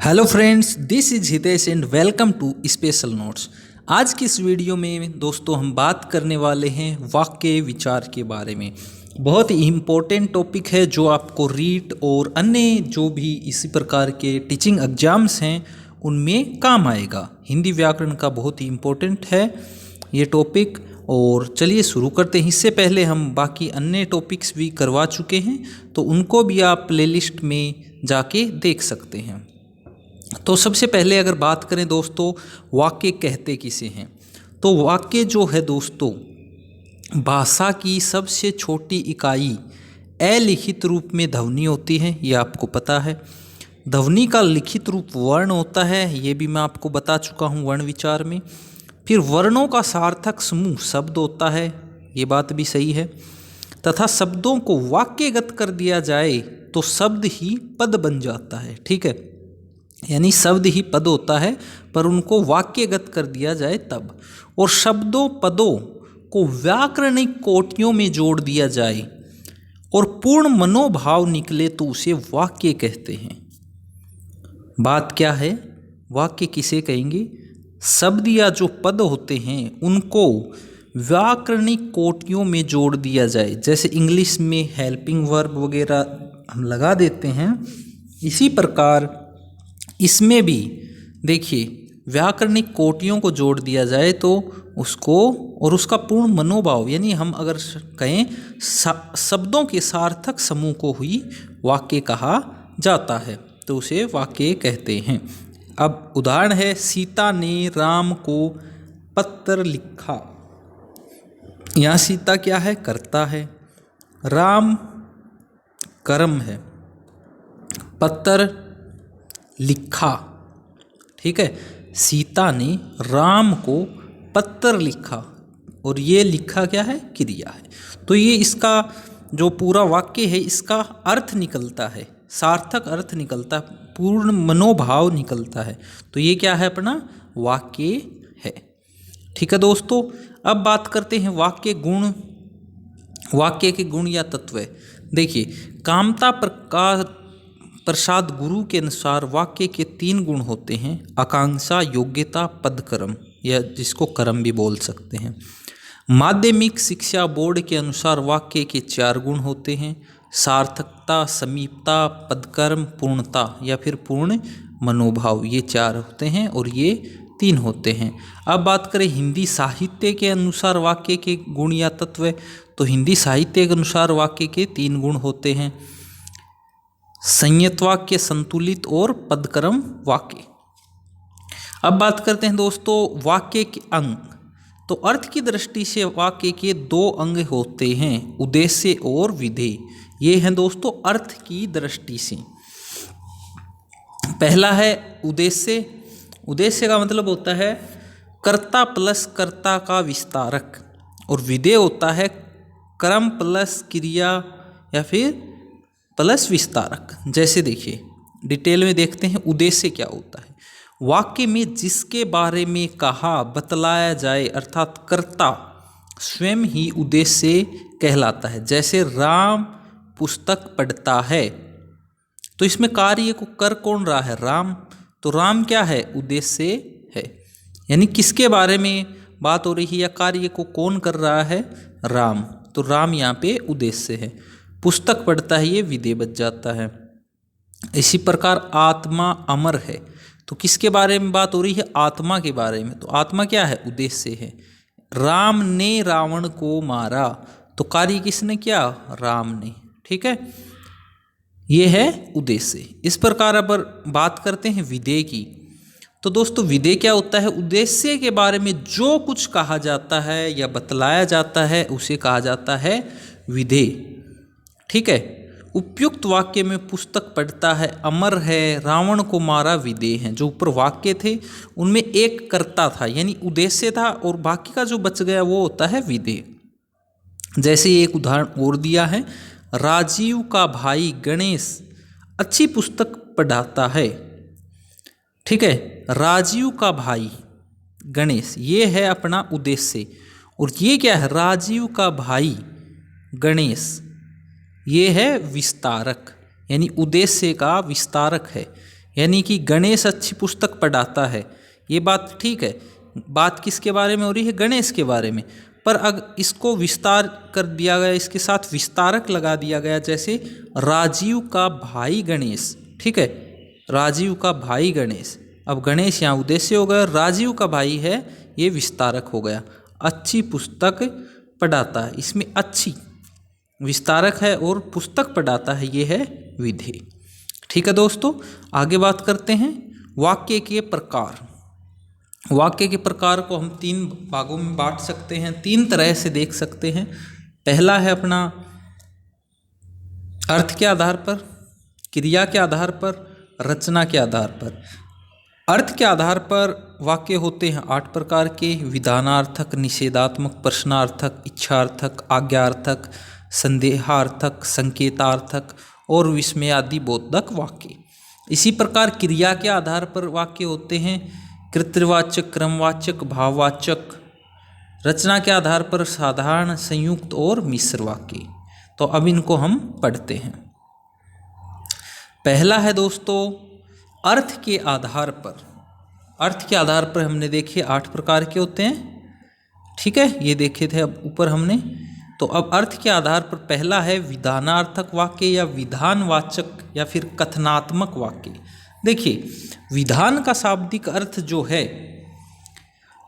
Hello friends, this is Hitesh and welcome to special notes. आज की इस वीडियो में दोस्तों हम बात करने वाले हैं वाक्य विचार के बारे में। बहुत ही इम्पोर्टेंट टॉपिक है जो आपको रीट और अन्य जो भी इसी प्रकार के टीचिंग एग्जाम्स हैं उनमें काम आएगा। हिंदी व्याकरण का बहुत ही इम्पोर्टेंट है ये टॉपिक। और चलिए शुरू करते हैं। इससे पहले हम बाकी अन्य टॉपिक्स भी करवा चुके हैं, तो उनको भी आप प्लेलिस्ट में जाके देख सकते हैं। तो सबसे पहले अगर बात करें दोस्तों, वाक्य कहते किसे हैं, तो वाक्य जो है दोस्तों भाषा की सबसे छोटी इकाई अलिखित रूप में ध्वनि होती है। ये आपको पता है। ध्वनि का लिखित रूप वर्ण होता है, ये भी मैं आपको बता चुका हूँ वर्ण विचार में। फिर वर्णों का सार्थक समूह शब्द होता है, ये बात भी सही है। तथा शब्दों को वाक्यगत कर दिया जाए तो शब्द ही पद बन जाता है। ठीक है, यानी शब्द ही पद होता है, पर उनको वाक्यगत कर दिया जाए तब। और शब्दों पदों को व्याकरणिक कोटियों में जोड़ दिया जाए और पूर्ण मनोभाव निकले तो उसे वाक्य कहते हैं। बात क्या है, वाक्य किसे कहेंगे? शब्द या जो पद होते हैं उनको व्याकरणिक कोटियों में जोड़ दिया जाए। जैसे इंग्लिश में हेल्पिंग वर्ब वगैरह हम लगा देते हैं, इसी प्रकार इसमें भी देखिए व्याकरणिक कोटियों को जोड़ दिया जाए तो उसको और उसका पूर्ण मनोभाव, यानी हम अगर कहें शब्दों के सार्थक समूह को ही वाक्य कहा जाता है, तो उसे वाक्य कहते हैं। अब उदाहरण है, सीता ने राम को पत्र लिखा। यहाँ सीता क्या है? कर्ता है, राम कर्म है, पत्र लिखा। ठीक है, सीता ने राम को पत्र लिखा और ये लिखा क्या है? क्रिया है। तो ये इसका जो पूरा वाक्य है इसका अर्थ निकलता है, सार्थक अर्थ निकलता है, पूर्ण मनोभाव निकलता है। तो ये क्या है? अपना वाक्य है। ठीक है दोस्तों, अब बात करते हैं वाक्य गुण। वाक्य के गुण या तत्व। देखिए, कामता प्रसाद गुरु के अनुसार वाक्य के 3 गुण होते हैं: आकांक्षा, योग्यता, पदक्रम, या जिसको कर्म भी बोल सकते हैं। माध्यमिक शिक्षा बोर्ड के अनुसार वाक्य के 4 गुण होते हैं: सार्थकता, समीपता, पदकर्म, पूर्णता या फिर पूर्ण मनोभाव। ये 4 होते हैं और ये 3 होते हैं। अब बात करें हिंदी साहित्य के अनुसार वाक्य के गुण या तत्व, तो हिंदी साहित्य के अनुसार वाक्य के 3 गुण होते हैं: संयत वाक्य, संतुलित और पदक्रम वाक्य। अब बात करते हैं दोस्तों वाक्य के अंग। तो अर्थ की दृष्टि से वाक्य के 2 अंग होते हैं: उद्देश्य और विधेय। ये हैं दोस्तों अर्थ की दृष्टि से। पहला है उद्देश्य। उद्देश्य का मतलब होता है कर्ता प्लस कर्ता का विस्तारक, और विधेय होता है कर्म प्लस क्रिया या फिर प्लस विस्तारक। जैसे देखिए डिटेल में देखते हैं उद्देश्य क्या होता है। वाक्य में जिसके बारे में कहा बतलाया जाए, अर्थात कर्ता स्वयं ही उद्देश्य कहलाता है। जैसे राम पुस्तक पढ़ता है, तो इसमें कार्य को कर कौन रहा है? राम। तो राम क्या है? उद्देश्य है, यानी किसके बारे में बात हो रही है या कार्य को कौन कर रहा है? राम। तो राम यहाँ पे उद्देश्य है। पुस्तक पढ़ता है, ये विधेय बच जाता है। इसी प्रकार आत्मा अमर है, तो किसके बारे में बात हो रही है? आत्मा के बारे में। तो आत्मा क्या है? उद्देश्य है। राम ने रावण को मारा, तो कार्य किसने किया? राम ने। ठीक है, ये है उद्देश्य। इस प्रकार अब बात करते हैं विधेय की। तो दोस्तों विधेय क्या होता है? उद्देश्य के बारे में जो कुछ कहा जाता है या बतलाया जाता है उसे कहा जाता है विधेय। ठीक है, उपयुक्त वाक्य में पुस्तक पढ़ता है, अमर है, रावण को मारा विधेय है। जो ऊपर वाक्य थे उनमें एक कर्ता था यानी उद्देश्य था, और बाकी का जो बच गया वो होता है विधेय। जैसे एक उदाहरण और दिया है, राजीव का भाई गणेश अच्छी पुस्तक पढ़ाता है। ठीक है, राजीव का भाई गणेश, ये है अपना उद्देश्य। और ये क्या है? राजीव का भाई गणेश, ये है विस्तारक, यानी उद्देश्य का विस्तारक है। यानी कि गणेश अच्छी पुस्तक पढ़ाता है, ये बात ठीक है। बात किसके बारे में हो रही है? गणेश के बारे में। पर अगर इसको विस्तार कर दिया गया, इसके साथ विस्तारक लगा दिया गया, जैसे राजीव का भाई गणेश, ठीक है, राजीव का भाई गणेश। अब गणेश यहाँ उद्देश्य हो गया, राजीव का भाई है ये विस्तारक हो गया। अच्छी पुस्तक पढ़ाता है, इसमें अच्छी विस्तारक है और पुस्तक पढ़ाता है ये है विधेय। ठीक है दोस्तों, आगे बात करते हैं वाक्य के प्रकार। वाक्य के प्रकार को हम 3 भागों में बांट सकते हैं, 3 तरह से देख सकते हैं। पहला है अपना अर्थ के आधार पर, क्रिया के आधार पर, रचना के आधार पर। अर्थ के आधार पर वाक्य होते हैं 8 प्रकार के: विधानार्थक, निषेधात्मक, प्रश्नार्थक, इच्छार्थक, आज्ञार्थक, संदेहार्थक, संकेतार्थक और विस्मयादि बोधक वाक्य। इसी प्रकार क्रिया के आधार पर वाक्य होते हैं कृतवाचक, क्रमवाचक, भाववाचक। रचना के आधार पर साधारण, संयुक्त और मिश्र वाक्य। तो अब इनको हम पढ़ते हैं। पहला है दोस्तों अर्थ के आधार पर। अर्थ के आधार पर हमने देखे 8 प्रकार के होते हैं, ठीक है, ये देखे थे अब ऊपर हमने। तो अब अर्थ के आधार पर पहला है विधानार्थक वाक्य या विधानवाचक या फिर कथनात्मक वाक्य। देखिए, विधान का शाब्दिक अर्थ जो है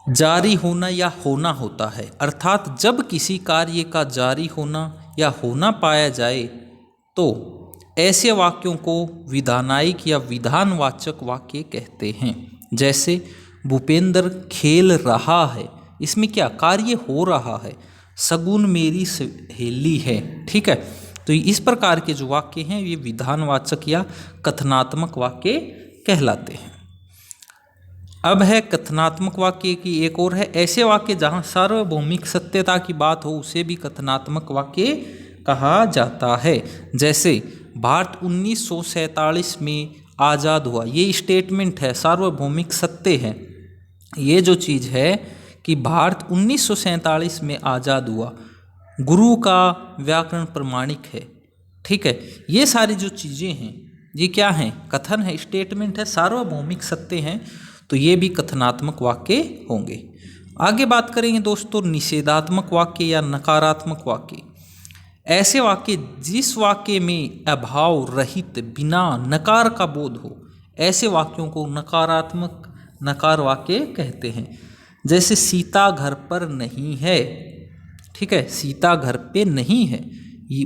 जारी होना या होना होता है, अर्थात जब किसी कार्य का जारी होना या होना पाया जाए तो ऐसे वाक्यों को विधानायिक या विधानवाचक वाक्य कहते हैं। जैसे भूपेंद्र खेल रहा है, इसमें क्या कार्य हो रहा है, सगुन मेरी सहेली है, ठीक है। तो इस प्रकार के जो वाक्य हैं ये विधानवाचक या कथनात्मक वाक्य कहलाते हैं। अब है कथनात्मक वाक्य की एक और है, ऐसे वाक्य जहाँ सार्वभौमिक सत्यता की बात हो उसे भी कथनात्मक वाक्य कहा जाता है। जैसे भारत 1947 में आज़ाद हुआ, ये स्टेटमेंट है, सार्वभौमिक सत्य है। ये जो चीज़ है कि भारत 1947 में आज़ाद हुआ, गुरु का व्याकरण प्रमाणिक है, ठीक है। ये सारी जो चीज़ें हैं ये क्या हैं? कथन है, स्टेटमेंट है, सार्वभौमिक सत्य हैं। तो ये भी कथनात्मक वाक्य होंगे। आगे बात करेंगे दोस्तों निषेधात्मक वाक्य या नकारात्मक वाक्य। ऐसे वाक्य जिस वाक्य में अभाव रहित बिना नकार का बोध हो, ऐसे वाक्यों को नकारात्मक नकार वाक्य कहते हैं। जैसे सीता घर पर नहीं है, ठीक है, सीता घर पे नहीं है,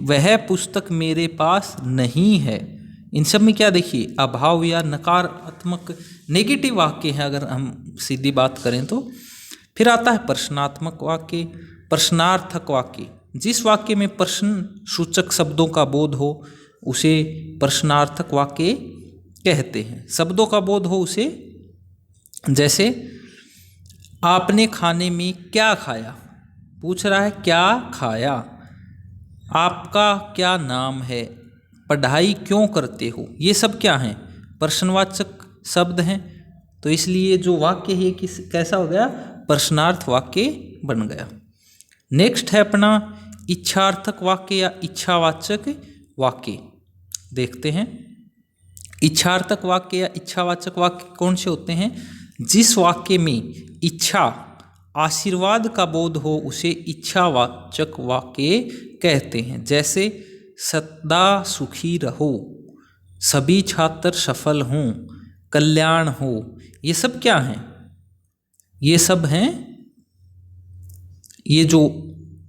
वह पुस्तक मेरे पास नहीं है। इन सब में क्या देखिए अभाव या नकारात्मक नेगेटिव वाक्य है अगर हम सीधी बात करें तो। फिर आता है प्रश्नात्मक वाक्य, प्रश्नार्थक वाक्य। जिस वाक्य में प्रश्न सूचक शब्दों का बोध हो उसे प्रश्नार्थक वाक्य कहते हैं। शब्दों का बोध हो उसे, जैसे आपने खाने में क्या खाया, पूछ रहा है क्या खाया। आपका क्या नाम है, पढ़ाई क्यों करते हो, ये सब क्या हैं? प्रश्नवाचक शब्द हैं। तो इसलिए जो वाक्य है कैसा हो गया? प्रश्नार्थ वाक्य बन गया। नेक्स्ट है अपना इच्छार्थक वाक्य या इच्छावाचक वाक्य। देखते हैं इच्छार्थक वाक्य या इच्छावाचक वाक्य कौन से होते हैं? जिस वाक्य में इच्छा आशीर्वाद का बोध हो उसे इच्छावाचक वाक्य कहते हैं। जैसे सदा सुखी रहो, सभी छात्र सफल हों, कल्याण हो, ये सब क्या हैं? ये सब हैं, ये जो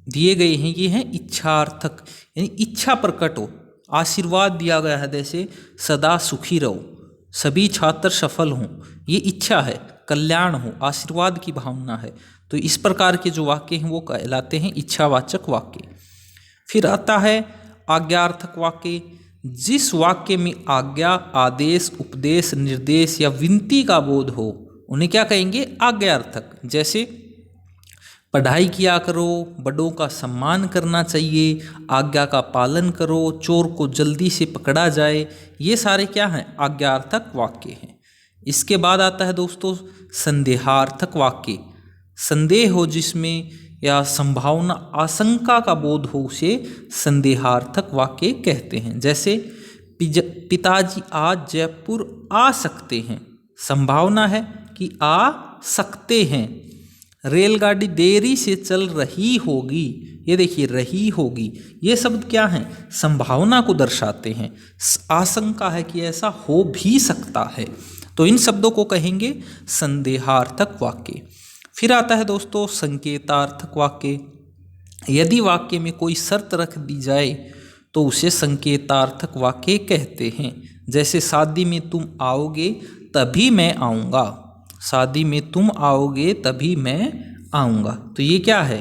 दिए गए हैं ये हैं इच्छार्थक, यानी इच्छा प्रकट हो, आशीर्वाद दिया गया है। जैसे सदा सुखी रहो, सभी छात्र सफल हों, ये इच्छा है, कल्याण हो, आशीर्वाद की भावना है। तो इस प्रकार के जो वाक्य हैं वो कहलाते हैं इच्छावाचक वाक्य। फिर आता है आज्ञार्थक वाक्य। जिस वाक्य में आज्ञा, आदेश, उपदेश, निर्देश या विनती का बोध हो उन्हें क्या कहेंगे? आज्ञार्थक। जैसे पढ़ाई किया करो, बड़ों का सम्मान करना चाहिए, आज्ञा का पालन करो, चोर को जल्दी से पकड़ा जाए, ये सारे क्या हैं? आज्ञार्थक वाक्य हैं। इसके बाद आता है दोस्तों संदेहार्थक वाक्य। संदेह हो जिसमें या संभावना, आशंका का बोध हो उसे संदेहार्थक वाक्य कहते हैं। जैसे पिताजी आज जयपुर आ सकते हैं, संभावना है कि आ सकते हैं। रेलगाड़ी देरी से चल रही होगी, ये देखिए रही होगी, ये शब्द क्या हैं, संभावना को दर्शाते हैं। आशंका है कि ऐसा हो भी सकता है, तो इन शब्दों को कहेंगे संदेहार्थक वाक्य। फिर आता है दोस्तों संकेतार्थक वाक्य। यदि वाक्य में कोई शर्त रख दी जाए तो उसे संकेतार्थक वाक्य कहते हैं। जैसे शादी में तुम आओगे तभी मैं आऊँगा, शादी में तुम आओगे तभी मैं आऊँगा, तो ये क्या है,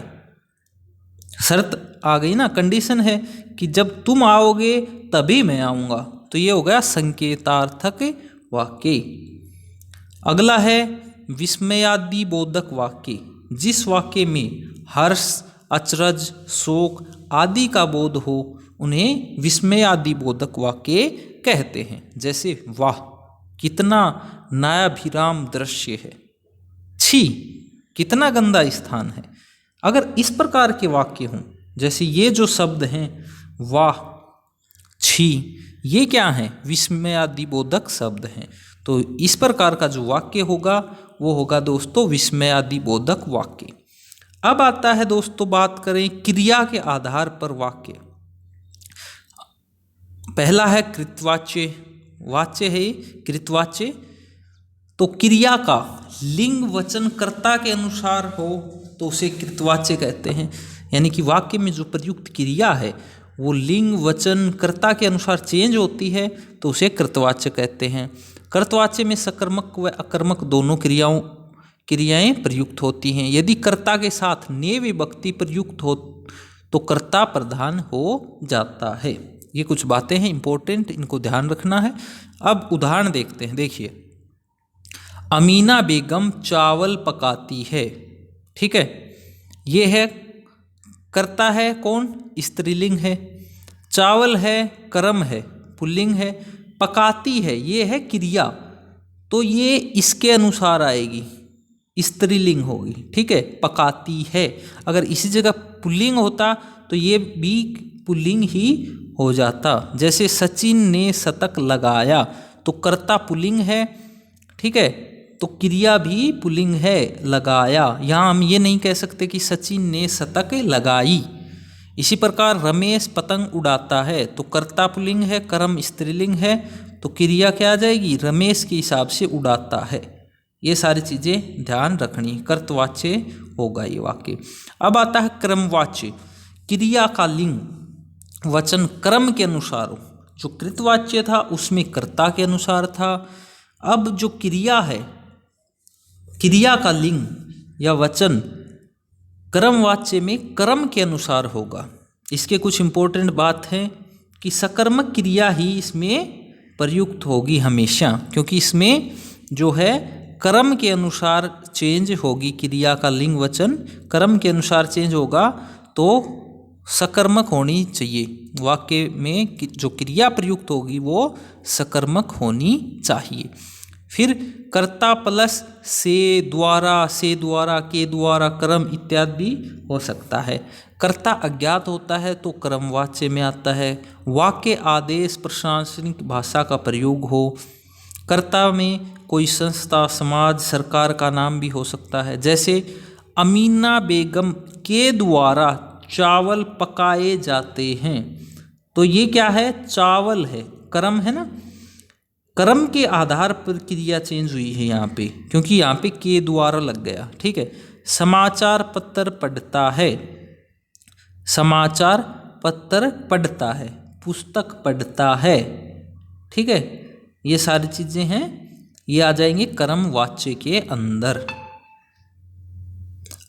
शर्त आ गई ना, कंडीशन है कि जब तुम आओगे तभी मैं आऊँगा, तो ये हो गया संकेतार्थक वाक्य। अगला है विस्मयादि बोधक वाक्य। जिस वाक्य में हर्ष, अचरज, शोक आदि का बोध हो उन्हें विस्मयादि बोधक वाक्य कहते हैं। जैसे वाह कितना नयाभिराम दृश्य है, छी कितना गंदा स्थान है। अगर इस प्रकार के वाक्य हों, जैसे ये जो शब्द हैं वाह, छी, ये क्या हैं, विस्मयादि बोधक शब्द हैं, तो इस प्रकार का जो वाक्य होगा वो होगा दोस्तों विस्मयादि बोधक वाक्य। अब आता है दोस्तों बात करें क्रिया के आधार पर वाक्य। पहला है कृतवाच्य वाच्य है, कृतवाच्य तो क्रिया का लिंग वचन कर्ता के अनुसार हो तो उसे कृतवाच्य कहते हैं। यानी कि वाक्य में जो प्रयुक्त क्रिया है वो लिंग वचन कर्ता के अनुसार चेंज होती है तो उसे कृतवाच्य कहते हैं। कर्तवाच्य में सकर्मक व अकर्मक दोनों क्रियाएं प्रयुक्त होती हैं। यदि कर्ता के साथ ने विभक्ति प्रयुक्त हो तो कर्ता प्रधान हो जाता है। ये कुछ बातें हैं इंपॉर्टेंट, इनको ध्यान रखना है। अब उदाहरण देखते हैं, देखिए अमीना बेगम चावल पकाती है, ठीक है, ये है कर्ता है कौन, स्त्रीलिंग है, चावल है कर्म है पुल्लिंग है, पकाती है ये है क्रिया, तो ये इसके अनुसार आएगी, स्त्रीलिंग होगी, ठीक है, पकाती है। अगर इसी जगह पुल्लिंग होता तो ये भी पुल्लिंग ही हो जाता। जैसे सचिन ने शतक लगाया तो कर्ता पुल्लिंग है, ठीक है, तो क्रिया भी पुल्लिंग है लगाया। यहाँ हम ये नहीं कह सकते कि सचिन ने शतक लगाई। इसी प्रकार रमेश पतंग उड़ाता है तो कर्ता पुल्लिंग है, कर्म स्त्रीलिंग है, तो क्रिया क्या आ जाएगी, रमेश के हिसाब से उड़ाता है। ये सारी चीज़ें ध्यान रखनी, कर्तवाच्य होगा ये वाक्य। अब आता है क्रमवाच्य। क्रिया का लिंग वचन क्रम के अनुसार हो, जो कृतवाच्य था उसमें कर्ता के अनुसार था। अब जो क्रिया है, क्रिया का लिंग या वचन क्रमवाच्य में क्रम के अनुसार होगा। इसके कुछ इंपॉर्टेंट बात है कि सकर्मक क्रिया ही इसमें प्रयुक्त होगी हमेशा, क्योंकि इसमें जो है क्रम के अनुसार चेंज होगी। क्रिया का लिंग वचन क्रम के अनुसार चेंज होगा तो सकर्मक होनी चाहिए। वाक्य में जो क्रिया प्रयुक्त होगी वो सकर्मक होनी चाहिए। फिर कर्ता प्लस से द्वारा के द्वारा क्रम इत्यादि भी हो सकता है। कर्ता अज्ञात होता है तो क्रमवाच्य में आता है। वाक्य आदेश प्रशासनिक भाषा का प्रयोग हो। कर्ता में कोई संस्था, समाज, सरकार का नाम भी हो सकता है। जैसे अमीना बेगम के द्वारा चावल पकाए जाते हैं, तो ये क्या है, चावल है, कर्म है ना, कर्म के आधार पर क्रिया चेंज हुई है यहाँ पे, क्योंकि यहाँ पे के द्वारा लग गया, ठीक है। समाचार पत्र पढ़ता है, समाचार पत्र पढ़ता है, पुस्तक पढ़ता है, ठीक है, ये सारी चीजें हैं, ये आ जाएंगे कर्मवाच्य के अंदर।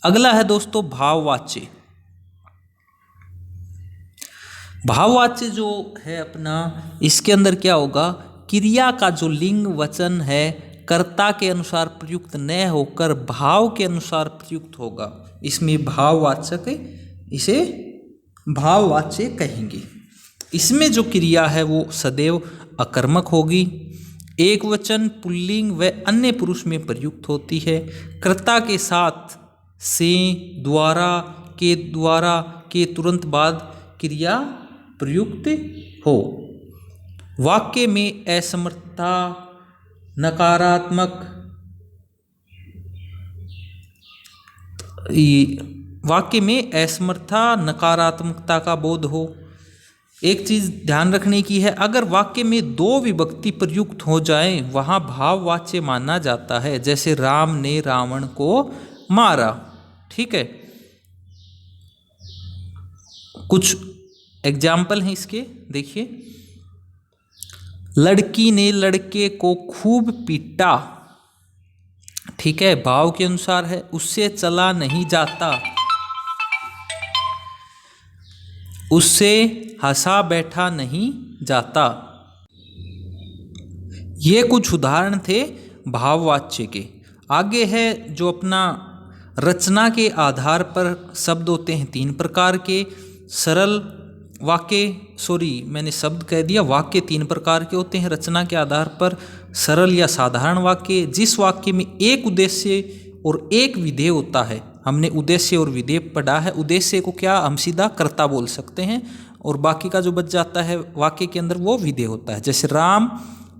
अगला है दोस्तों भाववाच्य। भाववाच्य जो है अपना, इसके अंदर क्या होगा, क्रिया का जो लिंग वचन है कर्ता के अनुसार प्रयुक्त न होकर भाव के अनुसार प्रयुक्त होगा, इसमें भाववाचक, इसे भाववाच्य कहेंगे। इसमें जो क्रिया है वो सदैव अकर्मक होगी, एक वचन पुल्लिंग व अन्य पुरुष में प्रयुक्त होती है। कर्ता के साथ से, द्वारा के तुरंत बाद क्रिया प्रयुक्त हो। वाक्य में असमर्थता, नकारात्मक वाक्य में असमर्थता, नकारात्मकता का बोध हो। एक चीज़ ध्यान रखने की है, अगर वाक्य में दो विभक्ति प्रयुक्त हो जाए वहाँ भाववाच्य माना जाता है, जैसे राम ने रावण को मारा। ठीक है, कुछ एग्जाम्पल हैं इसके, देखिए। लड़की ने लड़के को खूब पीटा। ठीक है, भाव के अनुसार है। उससे चला नहीं जाता, उससे हंसा बैठा नहीं जाता। ये कुछ उदाहरण थे भाववाच्य के। आगे है जो अपना रचना के आधार पर शब्द होते हैं 3 प्रकार के। सरल वाक्य, मैंने शब्द कह दिया, वाक्य 3 प्रकार के होते हैं रचना के आधार पर। सरल या साधारण वाक्य, जिस वाक्य में एक उद्देश्य और एक विधेय होता है। हमने उद्देश्य और विधेय पढ़ा है। उद्देश्य को क्या हम सीधा कर्ता बोल सकते हैं, और बाकी का जो बच जाता है वाक्य के अंदर वो विधेय होता है। जैसे राम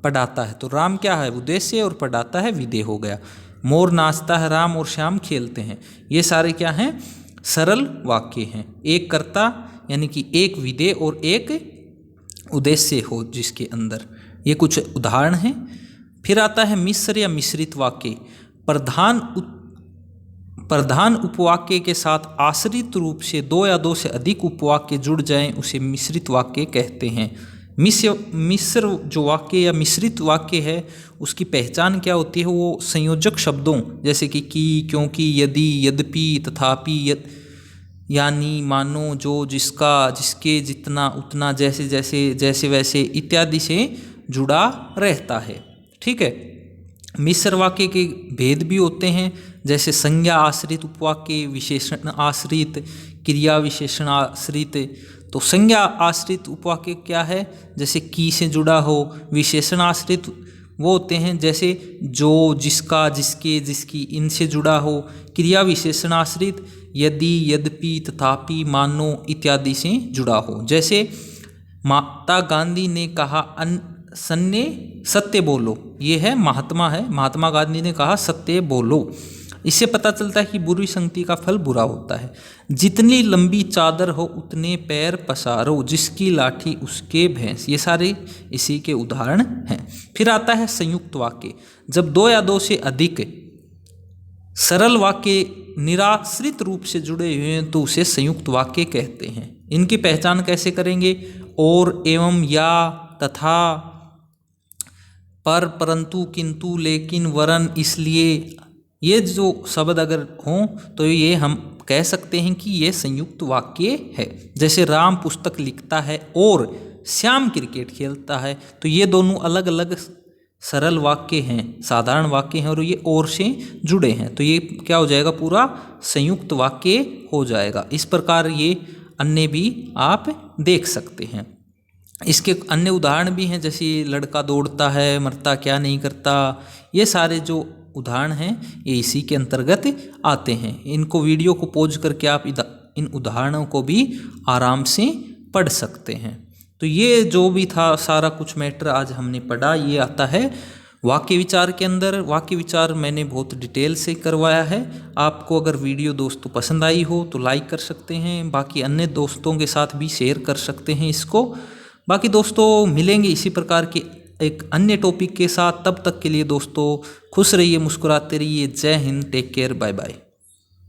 पढ़ाता है, तो राम क्या है, उद्देश्य, और पढ़ाता है विधेय हो गया। मोर नाचता है, राम और श्याम खेलते हैं। ये सारे क्या हैं, सरल वाक्य हैं। एक कर्ता यानी कि एक विधेय और एक उद्देश्य हो जिसके अंदर। ये कुछ उदाहरण हैं। फिर आता है मिश्र या मिश्रित वाक्य। प्रधान उपवाक्य के साथ आश्रित रूप से 2 या 2 से अधिक उपवाक्य जुड़ जाएं, उसे मिश्रित वाक्य कहते हैं। मिश्र जो वाक्य या मिश्रित वाक्य है, उसकी पहचान क्या होती है, वो संयोजक शब्दों जैसे कि, क्योंकि, यदि, यद्यपि, तथापि, यानी, मानो, जो, जिसका, जिसके, जितना, उतना, जैसे जैसे, जैसे वैसे इत्यादि से जुड़ा रहता है। ठीक है, मिश्र वाक्य के भेद भी होते हैं, जैसे संज्ञा आश्रित उपवाक्य, विशेषण आश्रित, क्रिया विशेषण आश्रित। तो संज्ञा आश्रित उपवाक्य क्या है, जैसे की से जुड़ा हो। विशेषण आश्रित वो होते हैं जैसे जो, जिसका, जिसके, जिसकी, इनसे जुड़ा हो। क्रिया विशेषण आश्रित यदि, यद्यपि, तथापि, मानो इत्यादि से जुड़ा हो। जैसे महात्मा गांधी ने कहा सत्य बोलो, ये है महात्मा है, महात्मा गांधी ने कहा सत्य बोलो। इससे पता चलता है कि बुरी संगति का फल बुरा होता है। जितनी लंबी चादर हो उतने पैर पसारो, जिसकी लाठी उसके भैंस। ये सारे इसी के उदाहरण हैं। फिर आता है संयुक्त वाक्य। जब 2 या 2 से अधिक सरल वाक्य निराश्रित रूप से जुड़े हुए हैं तो उसे संयुक्त वाक्य कहते हैं। इनकी पहचान कैसे करेंगे, और, एवं, या, तथा, पर, परंतु, किंतु, लेकिन, वरन, इसलिए, ये जो शब्द अगर हों तो ये हम कह सकते हैं कि ये संयुक्त वाक्य है। जैसे राम पुस्तक लिखता है और श्याम क्रिकेट खेलता है, तो ये दोनों अलग अलग सरल वाक्य हैं, साधारण वाक्य हैं, और ये और से जुड़े हैं, तो ये क्या हो जाएगा, पूरा संयुक्त वाक्य हो जाएगा। इस प्रकार ये अन्य भी आप देख सकते हैं। इसके अन्य उदाहरण भी हैं, जैसे लड़का दौड़ता है, मरता क्या नहीं करता। ये सारे जो उदाहरण हैं ये इसी के अंतर्गत आते हैं। इनको वीडियो को पॉज करके आप इन उदाहरणों को भी आराम से पढ़ सकते हैं। तो ये जो भी था सारा कुछ मैटर आज हमने पढ़ा, ये आता है वाक्य विचार के अंदर। वाक्य विचार मैंने बहुत डिटेल से करवाया है। आपको अगर वीडियो दोस्तों पसंद आई हो तो लाइक कर सकते हैं, बाकी अन्य दोस्तों के साथ भी शेयर कर सकते हैं इसको। बाकी दोस्तों मिलेंगे इसी प्रकार के एक अन्य टॉपिक के साथ। तब तक के लिए दोस्तों खुश रहिए, मुस्कुराते रहिए। जय Hind, take care, bye bye.